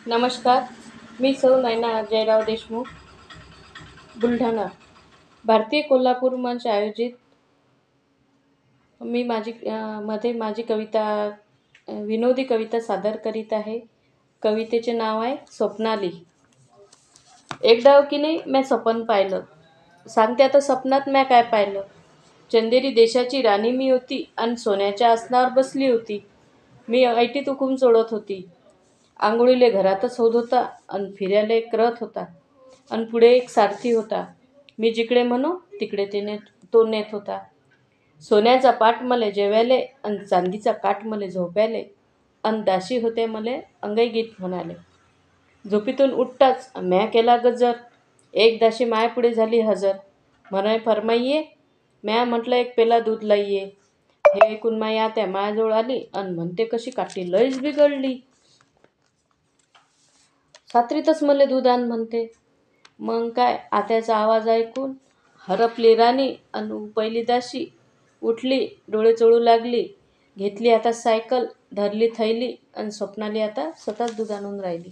नमस्कार. मी सौ नैना जयराव देशमुख, बुलढाणा. भारतीय कोल्हापूर मंच आयोजित मी मध्ये माझी कविता विनोदी कविता सादर करीत आहे. कवितेचे नाव आहे स्वप्नाली. एक डाव की नाही मी स्वप्न पाहिलं. सांगते आता स्वप्नात मी काय पाहिलं. चंदेरी देशाची राणी मी होती आणि सोन्याच्या आसनावर बसली होती. मी ऐटीत हुकूम सोडत होती. आंघोळीले घरातच होत होता आणि फिरायला एक रथ होता आणि पुढे एक सारथी होता. मी जिकडे म्हणू तिकडे तो नेत होता. सोन्याचा पाट मले जेवायले आणि चांदीचा काठ मले झोपायले आणि दाशी होते मले अंगई गीत म्हणाले. झोपीतून उठताच म्या केला गजर. एक दाशी मायापुढे झाली हजर. म्हणाय फरमाईये. म्या म्हटलं एक पेला दूध लाईये. हे ऐकून माई आत्या मायाजवळ आली आणि म्हणते कशी काठी लईच बिघडली. सात्रीतच मले दूध आण म्हणते. मग काय आत्याचा आवाज ऐकून हरपली राणी आणि पहिली दाशी उठली, डोळे चोळू लागली. घेतली आता सायकल, धरली थैली आणि स्वप्नाली आता स्वतःच दूध आणून राहिली.